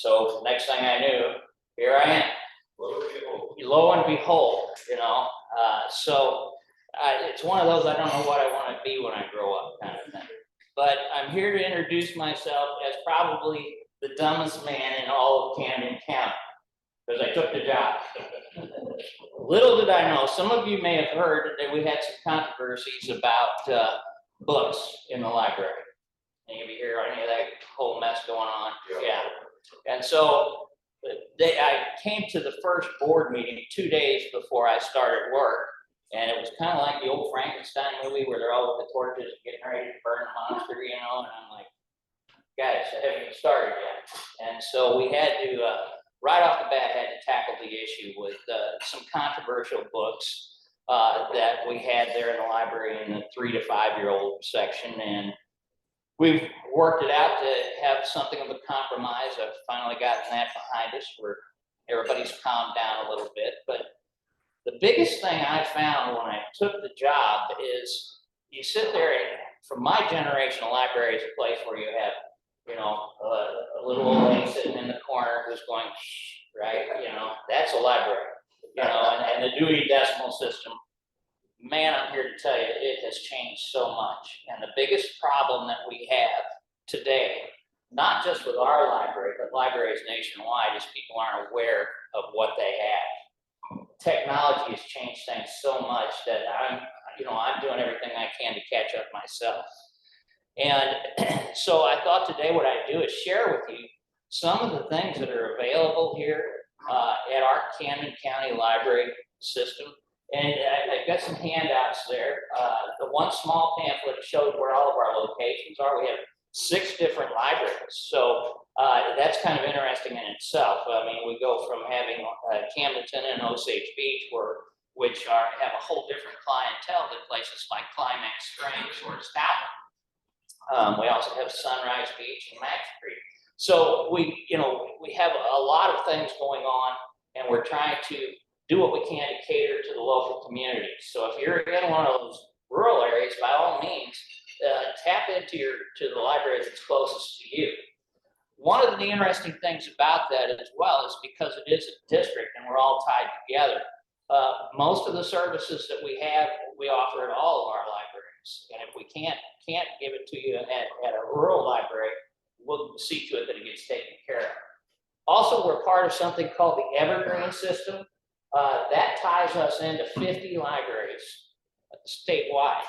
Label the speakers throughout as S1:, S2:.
S1: So next thing I knew, here I am. Lo and behold, you know, it's one of those, I don't know what I want to be when I grow up kind of thing. But I'm here to introduce myself as probably the dumbest man in all of Camden County, because I took the job. Little did I know, some of you may have heard that we had some controversies about books in the library. Any of you hear any of that whole mess going on? Yeah. And so I came to the first board meeting 2 days before I started work, and it was kind of like the old Frankenstein movie where they're all with the torches getting ready to burn the monster, you know, and I'm like, guys, I haven't even started yet. And so we had to, right off the bat, had to tackle the issue with some controversial books that we had there in the library in the 3 to 5 year old section. And we've worked it out to have something of a compromise. I've finally gotten that behind us where everybody's calmed down a little bit. But the biggest thing I found when I took the job is you sit there, and for my generation, a library is a place where you have, you know, a little old lady sitting in the corner who's going, shh, right? You know, that's a library, you know, and the Dewey Decimal System. Man, I'm here to tell you, it has changed so much. And the biggest problem that we have today, not just with our library, but libraries nationwide, is people aren't aware of what they have. Technology has changed things so much that I'm doing everything I can to catch up myself. And so I thought today what I'd do is share with you some of the things that are available here at our Camden County Library System. And I've got some handouts there. The one small pamphlet showed where all of our locations are. We have 6 different libraries. So that's kind of interesting in itself. I mean, we go from having Camdenton and Osage Beach, have a whole different clientele than places like Climax Springs or Stoutland. We also have Sunrise Beach and Max Creek. So we have a lot of things going on, and we're trying to do what we can to cater to the local communities. So if you're in one of those rural areas, by all means, tap into the library that's closest to you. One of the interesting things about that as well is because it is a district and we're all tied together, most of the services that we have, we offer at all of our libraries. And if we can't give it to you at a rural library, we'll see to it that it gets taken care of. Also, we're part of something called the Evergreen System. That ties us into 50 libraries statewide.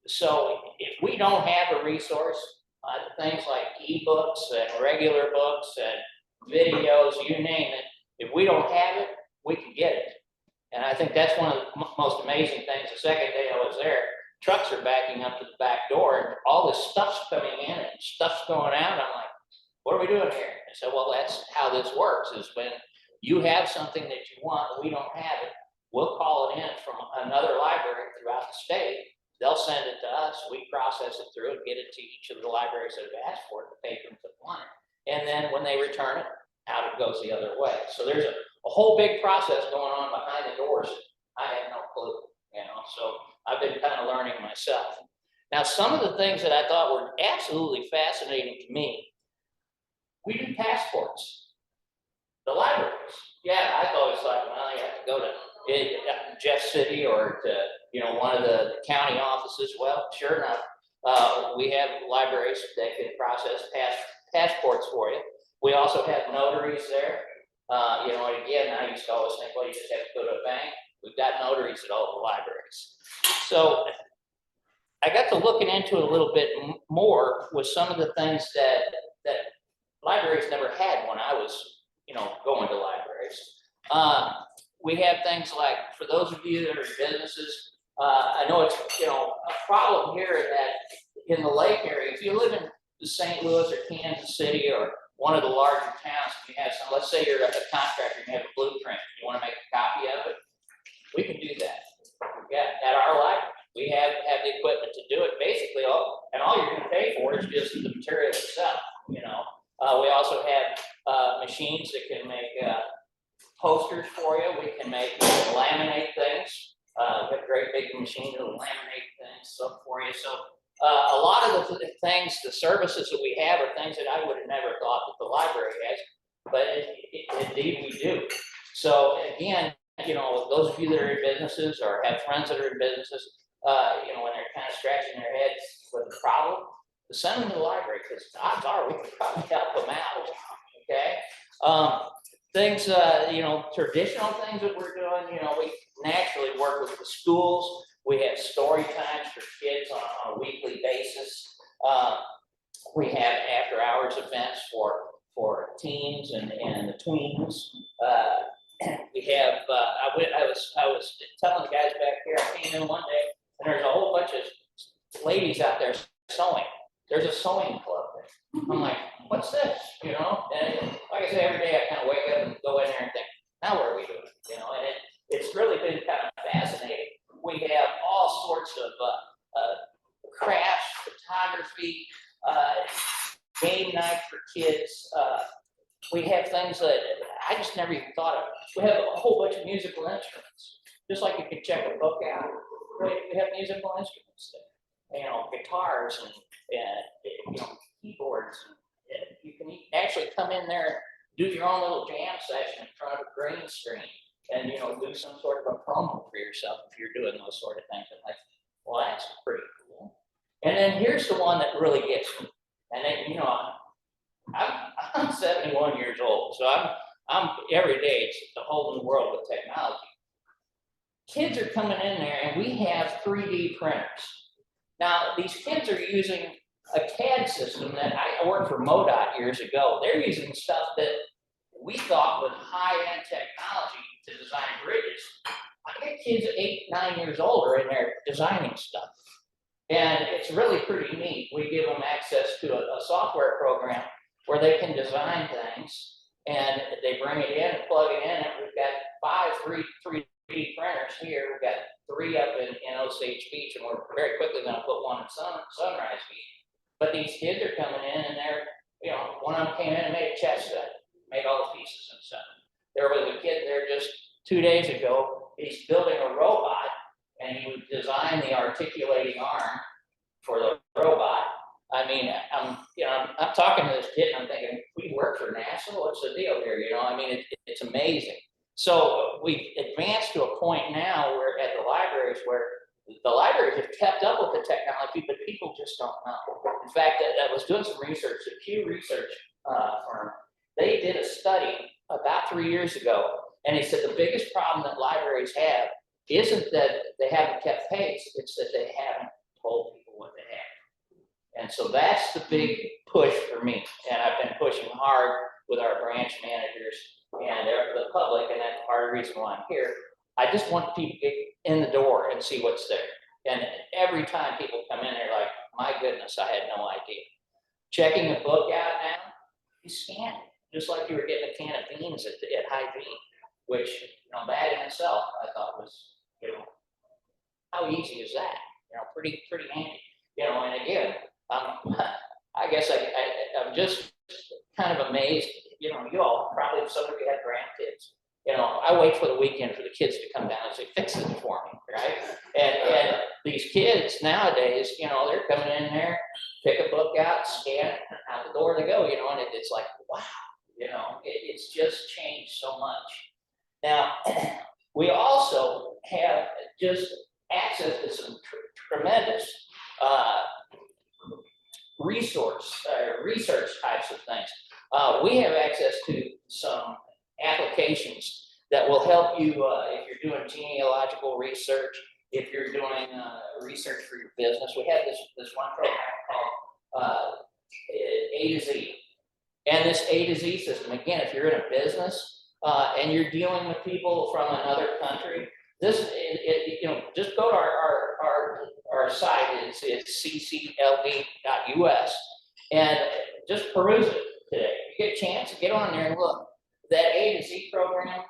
S1: So if we don't have a resource, things like ebooks and regular books and videos, you name it, if we don't have it, we can get it. And I think that's one of the most amazing things. The second day I was there, trucks are backing up to the back door and all this stuff's coming in and stuff's going out. I'm like, what are we doing here? I said, well, that's how this works, is when you have something that you want and we don't have it, we'll call it in from another library throughout the state. They'll send it to us, we process it through and get it to each of the libraries that have asked for it, the patrons that want it. And then when they return it, out it goes the other way. So there's a whole big process going on behind the doors. I had no clue, you know, so I've been kind of learning myself. Now, some of the things that I thought were absolutely fascinating to me, we do passports. The libraries, yeah, I always thought, well, you have to go to Jeff City or to, you know, one of the county offices. Well, sure enough, we have libraries that can process passports for you. We also have notaries there. You know, and again, I used to always think, well, you just have to go to a bank. We've got notaries at all the libraries. So I got to looking into it a little bit more with some of the things that libraries never had when I was, you know, going to libraries. We have things like, for those of you that are in businesses, I know it's, you know, a problem here in that in the lake area, if you live in the St. Louis or Kansas City or one of the larger towns, you have some, let's say you're a contractor and you have a blueprint, you want to make a copy of it, we can do that. Yeah, at our library, we have the equipment to do it. Basically, all you're going to pay for is just the material itself, you know. We also have machines that can make posters for you. We can laminate things. We have a great big machine that will laminate things for you. So a lot of the things, the services that we have are things that I would have never thought that the library has. But So again, you know, those of you that are in businesses or have friends that are in businesses, you know, when they're kind of scratching their heads with a problem, send them to the library, because odds are we can probably help them out. Okay. Things, you know, traditional things that we're doing, you know, we naturally work with the schools. We have story times for kids on a weekly basis. We have after hours events for teens and the tweens. We have, I was telling the guys back here, I came in one day and there's a whole bunch of ladies out there sewing. There's a sewing club there. I'm like, what's this? You know, and like I say, every day I kind of wake up and go in there and think, now what are we doing? You know, and it's really been kind of fascinating. We have all sorts of crafts, photography, game night for kids. We have things that I just never even thought of. We have a whole bunch of musical instruments. Just like you can check a book out, we have musical instruments there. You know, guitars and you know, keyboards. And you can actually come in there, do your own little jam session in front of a green screen, and you know, do some sort of a promo for yourself if you're doing those sort of things. I'm like, well, that's pretty cool. And then here's the one that really gets me. And then, you know, I'm 71 years old, so I'm every day it's a whole new world with technology. Kids are coming in there, and we have 3D printers. Now, these kids are using a CAD system that I worked for MoDOT years ago. They're using stuff that we thought was high-end technology to design bridges. I got kids 8, 9 years old are in there designing stuff. And it's really pretty neat. We give them access to a software program where they can design things, and they bring it in and plug it in. And we've got 5 3D printers here. We've got 3 up in Osage Beach, and we're very quickly going to put one in Sunrise Beach. But these kids are coming in, and they're, you know, one of them came in and made a chess set, made all the pieces and stuff. There was a kid there just 2 days ago. He's building a robot, and he would design the articulating arm for the robot. I mean, I'm talking to this kid, and I'm thinking, we work for NASA. What's the deal here? You know, I mean, it's amazing. So we've advanced to a point now where at the libraries where the libraries have kept up with the technology, but people just don't know. In fact, I was doing some research, a Pew Research firm. They did a study about 3 years ago, and they said the biggest problem that libraries have isn't that they haven't kept pace, it's that they haven't told people what they have. And so that's the big push for me. And I've been pushing hard with our branch managers and the public, and that's part of the reason why I'm here. I just want people to get in the door and see what's there. And every time people come in, they're like, my goodness, I had no idea. Checking a book out now, you scan it, just like you were getting a can of beans at Hy-Vee, which, you know, that in itself, I thought was, you know, how easy is that? You know, pretty handy. You know, and again, I guess I'm just kind of amazed. You know, you all probably, some of you have grandkids. You know, I wait for the weekend for the kids to come down and say, fix it for me, right? And these kids nowadays, you know, they're coming in there, pick a book out, scan it, and out the door they go, you know, and it's like, wow, you know, it's just changed so much. Now, we also have just access to some tremendous research types of things. We have access to some applications that will help you if you're doing genealogical research, if you're doing research for your business. We have this one program called A to Z. And this A to Z system, again, if you're in a business and you're dealing with people from another country, you know, just go to our site. It's ccld.us and just peruse it today. If you get a chance, get on there and look. That A to Z program,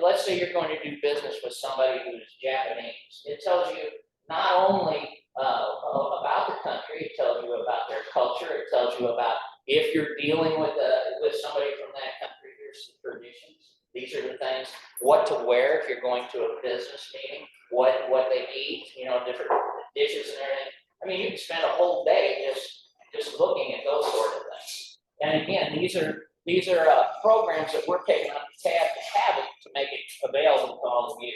S1: let's say you're going to do business with somebody who's Japanese. It tells you not only about the country, it tells you about their culture, it tells you about if you're dealing with somebody from that country, here's some traditions. These are the things, what to wear if you're going to a business meeting, what they eat, you know, different dishes and everything. I mean, you can spend a whole day just looking at those sort of things. And again, these are these are programs that we're taking up the tab to have it, to make it available to all of you.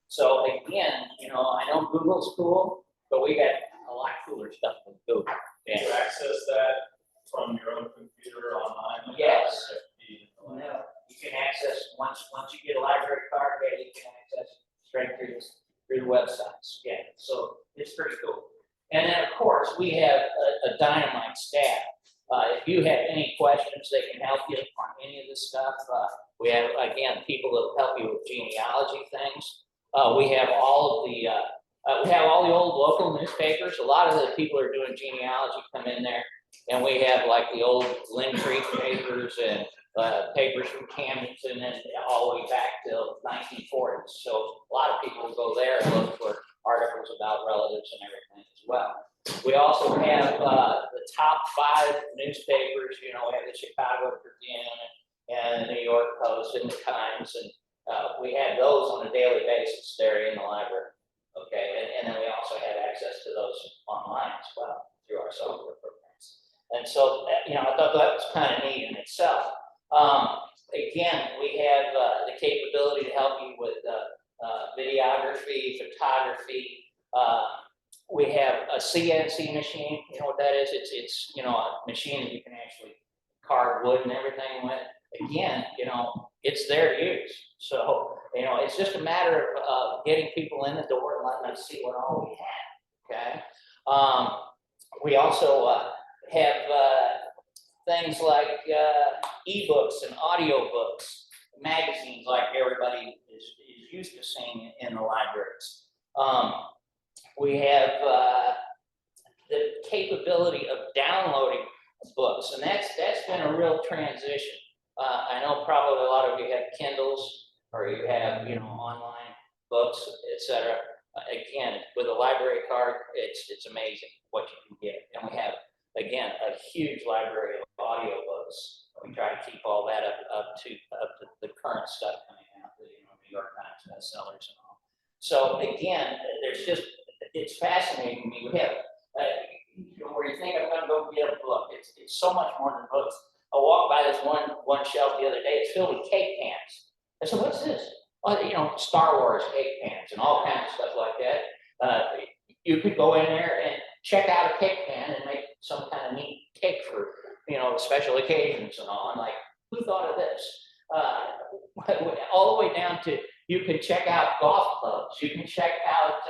S1: So again, you know, I know Google's cool, but we got a lot cooler stuff than Google.
S2: Can you access that from your own computer online?
S1: Yes. No, you can access, once you get a library card, yeah, you can access straight through the websites. Yeah, so it's pretty cool. And then, of course, we have a dynamite staff. If you have any questions, they can help you on any of this stuff. We have, again, people that help you with genealogy things. We have all of the old local newspapers. A lot of the people who are doing genealogy come in there, and we have like the old Lynn Creek papers and papers from Camdenton and all the way back to 1940s. So a lot of people will go there and look for articles about relatives and everything as well. We also have the top 5 newspapers. You know, we have the Chicago Tribune and the New York Post and the Times, and we have those on a daily basis there in the library. Okay, and then we also have access to those online as well through our software programs. And so, you know, I thought that was kind of neat in itself. Again, we have the capability to help you with videography, photography. We have a CNC machine. You know what that is? It's you know, a machine that you can actually carve wood and everything with. Again, you know, it's their use. So, you know, it's just a matter of getting people in the door and letting them see what all we have. Okay. We also have things like ebooks and audio books, magazines like everybody is used to seeing in the libraries. We have the capability of downloading books, and that's been a real transition. I know probably a lot of you have Kindles or you have, you know, online books, etc. Again, with a library card, it's amazing what you can get, and we have, again, a huge library of audio books. We try to keep all that up to the current stuff coming out, you know, New York Times bestsellers and all. So again, it's fascinating to me. We have, you know, where you think I'm going to go get a book, it's so much more than books. I walked by this one shelf the other day. It's filled with cake pans. I said, "What's this?" Well, you know, Star Wars cake pans and all kinds of stuff like that. You could go in there and check out a cake pan and make some kind of neat cake for, you know, special occasions and all. I'm like, who thought of this? All the way down to, you can check out golf clubs. You can check out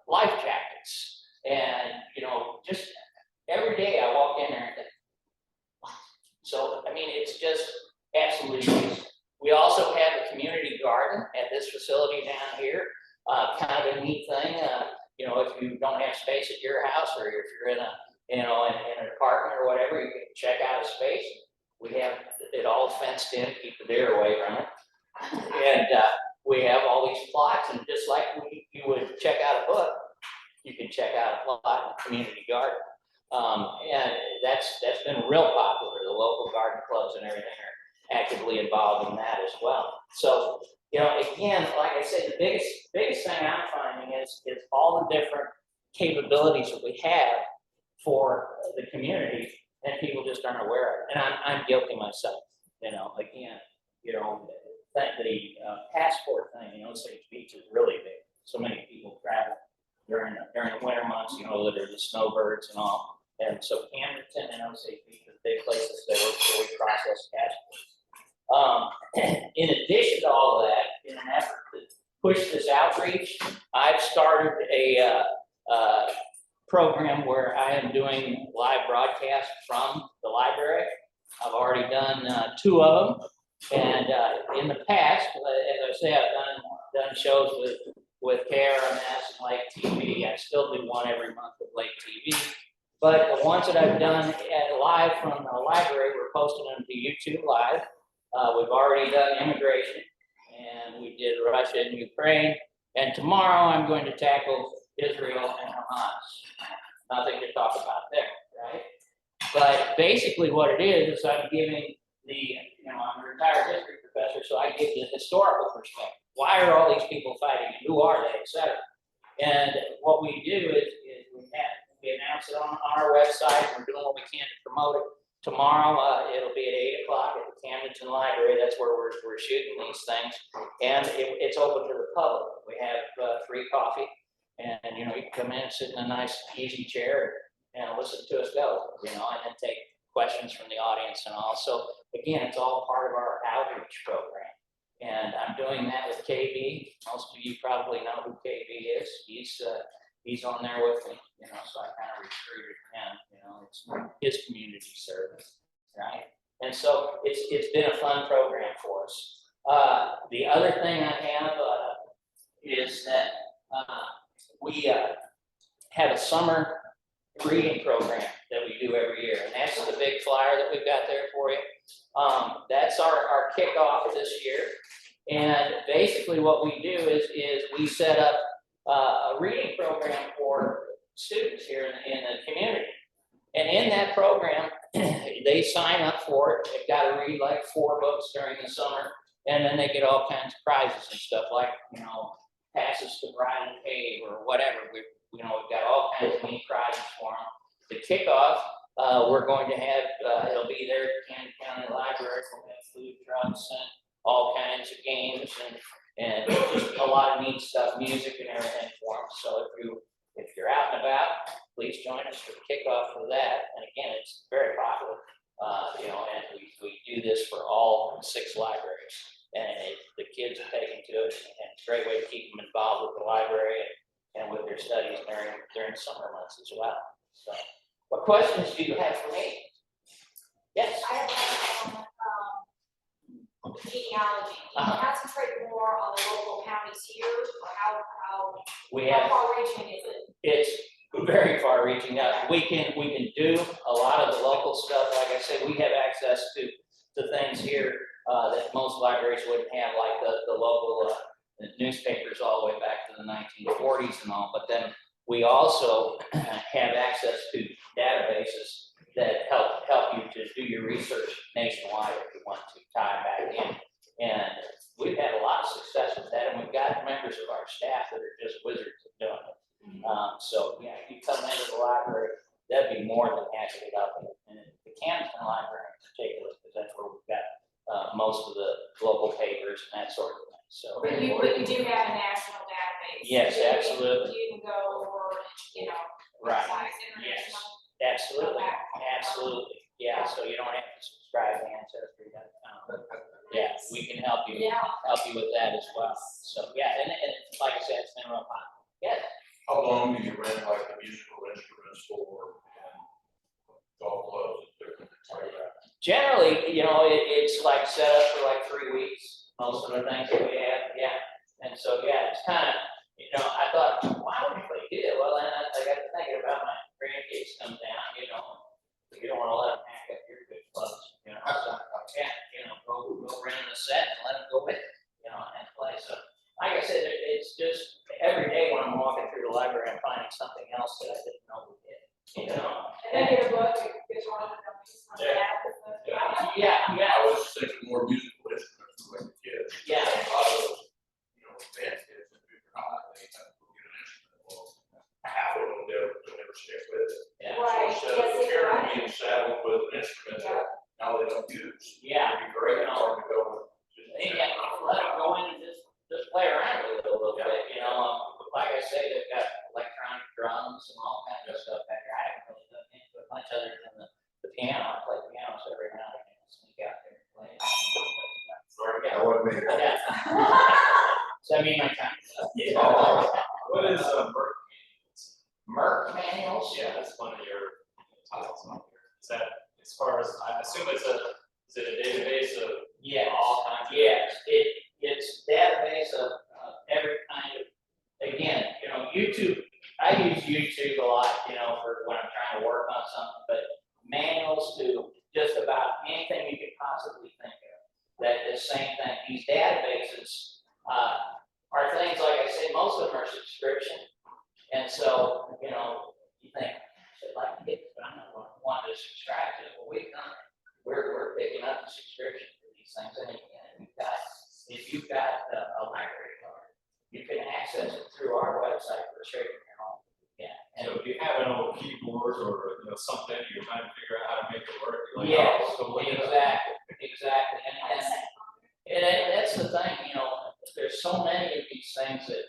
S1: life jackets. And, you know, just every day I walk in there and think, wow. So, I mean, it's just absolutely amazing. We also have a community garden at this facility down here. Kind of a neat thing. You know, if you don't have space at your house, or if you're in in an apartment or whatever, you can check out a space. We have it all fenced in, keep the deer away from it. And we have all these plots, and just like you would check out a book, you can check out a plot in a community garden. And that's been real popular. The local garden clubs and everything are actively involved in that as well. So, you know, again, like I said, the biggest thing I'm finding is all the different capabilities that we have for the community, and people just aren't aware of it. And I'm guilty myself. You know, again, you know, the passport thing, you know, Osage Beach is really big. So many people travel during the winter months, you know, there's the snowbirds and all. And so Camdenton and Osage Beach are big places that where we process passports. In addition to all of that, in an effort to push this outreach, I've started a program where I am doing live broadcasts from the library. I've already done 2 of them. And in the past, as I say, I've done shows with KRMS and Lake TV. I still do one every month with Lake TV. But the ones that I've done live from the library, we're posting them to YouTube Live. We've already done immigration, and we did Russia and Ukraine. And tomorrow I'm going to tackle Israel and Hamas. Nothing to talk about there, right? But basically what it is I'm giving I'm a retired history professor, so I give the historical perspective. Why are all these people fighting? Who are they, et cetera? And what we do is we announce it on our website. We're doing what we can to promote it. tomorrow, it'll be at 8 o'clock at the Camdenton Library. That's where we're shooting these things. And it's open to the public. We have free coffee. And, you know, you can come in and sit in a nice, easy chair and listen to us go, you know, and then take questions from the audience and all. So, again, it's all part of our outreach program. And I'm doing that with KB. Most of you probably know who KB is. He's on there with me, you know, so I kind of recruited him, you know, it's his community service, right? And so it's been a fun program for us. The other thing I have is that we have a summer reading program that we do every year, and that's the big flyer that we've got there for you. That's our kickoff this year, and basically what we do is we set up a reading program for students here in the community, and in that program they sign up for it. They've got to read like 4 books during the summer, and then they get all kinds of prizes and stuff, like, you know, passes to Bride and Cave or whatever. We've got all kinds of neat prizes for them. The kickoff, we're going to have, it'll be there at Camden County Library. We'll have food trucks and all kinds of games and just a lot of neat stuff, music and everything for them. So if you're out and about, please join us for the kickoff for that. And again, it's very popular, you know, and we do this for all 6 libraries. And the kids are taking to it, and it's a great way to keep them involved with the library and with their studies during summer months as well. So, what questions do you have for me? Yes.
S3: I have one on genealogy. Can you concentrate more on the local counties here, or how far-reaching is it?
S1: It's very far-reaching. We can do a lot of the local stuff. Like I said, we have access to things here that most libraries wouldn't have, like the local newspapers all the way back to the 1940s and all. But then we also have access to databases that help you to do your research nationwide if you want to tie back in. And we've had a lot of success with that, and we've got members of our staff that are just wizards at doing it. So yeah, if you come into the library, that'd be more than happy to help you. And the Camdenton Library in particular, because that's where we've got most of the local papers and that sort of thing. So,
S3: But you do have a national database.
S1: Yes,
S3: So
S1: absolutely.
S3: You can go over, you know,
S1: right.
S3: size
S1: Yes,
S3: international.
S1: absolutely, absolutely. Yeah, so you don't have to subscribe to Ancestry.com. Yeah, we can help you with that as well. So yeah, and like I said, it's been real fun. Yeah.
S4: How long do you rent like the musical instruments for and golf clubs and different things like that?
S1: Generally, you know, it's like set up for like 3 weeks, most of the things that we have, yeah. And so, yeah, it's kind of, you know, I thought, why would anybody do it? Well, then I got to thinking about my grandkids come down, you know, you don't want to let them hack up your good clubs, you know. So, yeah, you know, go rent a set and let them go with it, you know, and play. So, like I said, it's just every day when I'm walking through the library, I'm finding something else that I didn't know we did, you know.
S3: And then get a book, guitar,
S4: I was just thinking more musical instruments for like the kids.
S1: Yeah.
S4: A lot of those, you know, band kids that do not, they have to go get an instrument. Well, half of them they'll never stick with it.
S1: Yeah.
S3: Right.
S4: So instead of carrying being saddled with an instrument that now they don't use.
S1: Yeah.
S4: It'd be great for them to go with.
S1: Yeah, let them go in and just play around with it a little bit, you know. Like I say, they've got electronic drums and all kinds of stuff back there. I haven't really done anything much other than the piano. I play pianos every now and again, sneak out there and play.
S4: Sorry, I wasn't making
S1: Yeah. Send me my time.
S2: What is Merck?
S1: Merck manuals?
S2: Yeah, that's one of your titles on here. Is that, as far as, I assume is it a database of
S1: Yes.
S2: all kinds of?
S1: Yes, it's a database of every kind of, again, you know, YouTube, I use YouTube a lot, you know, for when I'm trying to work on something, but manuals to just about anything you could possibly think of. That the same thing. These databases are things, like I say, most of them are subscription. And so, you know, you think, I'd like to get, but I'm not going to want to subscribe to it. Well, we've done it. We're picking up the subscription for these things. And again, if you've got a library card, you can access it through our website for straight from your home. Yeah. And
S2: So if you have an old keyboard or with something, you're trying to figure out how to make it work, you're like,
S1: Yes,
S2: oh, let's go look at it.
S1: exactly, and that's the thing, you know, there's so many of these things that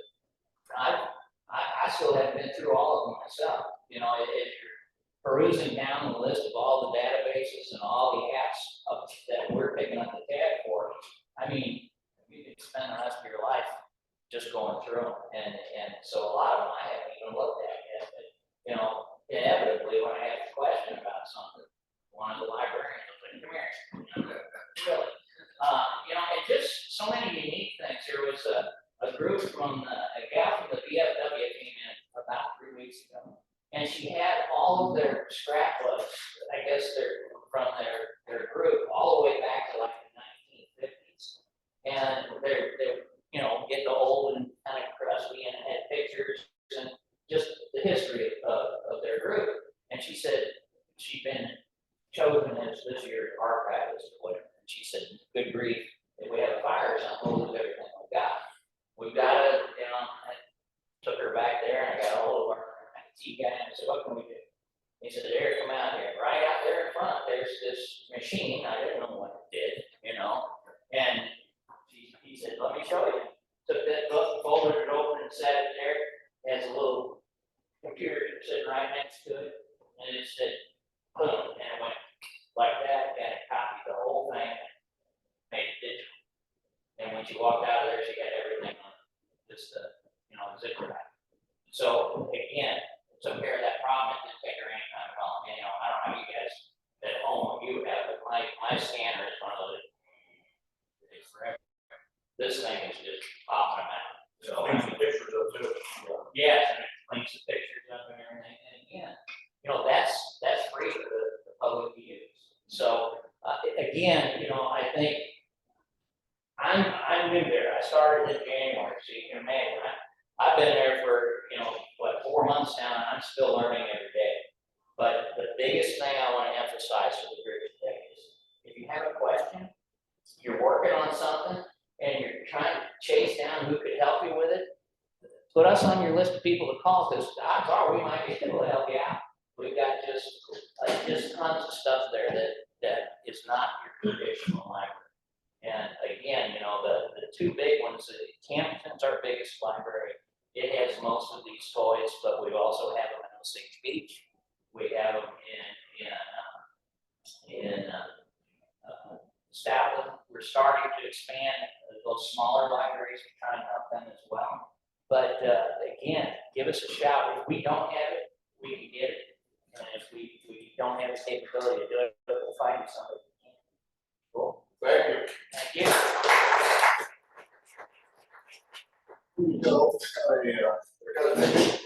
S1: I still haven't been through all of them myself, you know, if you're perusing down the list of all the databases and all the apps that we're picking up the tab for, I mean, you could spend the rest of your life just going through them, and so a lot of them I haven't even looked at yet, but, you know, inevitably, when I ask a question about something, one of the librarians will say, come here, you know, really. You know, and just so many unique things. There was a group from a gal from the VFW came in about 3 weeks ago, and she had all of their scrapbooks. I guess they're from their group all the way back to like the 1950s, and they're you know, getting old and kind of crusty, and had pictures and just the history of their group. And she said she'd been chosen as this year's archivist or whatever. And she said, good grief, if we have a fire or something, we'll lose everything we've got. We've got to, you know, I took her back there and I got a hold of our IT guy and I said, what can we do? He said, there, come out here. Right out there in front, there's this machine. I didn't know what it did, you know. And he said, let me show you. Took that book, folded it open and sat it there. It has a little computer sitting right next to it. And it said, boom, and it went like that, and it copied the whole thing, made it digital. And when she walked out of there, she got everything on just you know, zip drive. So again, took care of that problem. It didn't take her any time at all. And, you know, I don't know how you guys at home you have, but my scanner is one of those. It's forever. This thing is just popping them out. So
S4: Brings the pictures up too.
S1: yes, and it cleans the pictures up and everything. And again, you know, that's free for the public to use. So again, you know, I think I'm new there. I started in January, so you can imagine. I've been there for, you know, what, 4 months now, and I'm still learning every day. But the biggest thing I want to emphasize for the group today is if you have a question, you're working on something, and you're trying to chase down who could help you with it, put us on your list of people to call, because odds are we might be able to help you out. We've got just tons of stuff there that is not your traditional library. And again, you know, the two big ones, Camdenton's our biggest library. It has most of these toys, but we also have them in Osage Beach. We have them in Stoutland. We're starting to expand those smaller libraries to try and help them as well. But again, give us a shout. If we don't have it, we can get it. And if we don't have the capability to do it, we'll find somebody who can. Cool.
S4: Thank you.
S1: Thank you.
S4: So, I gotta take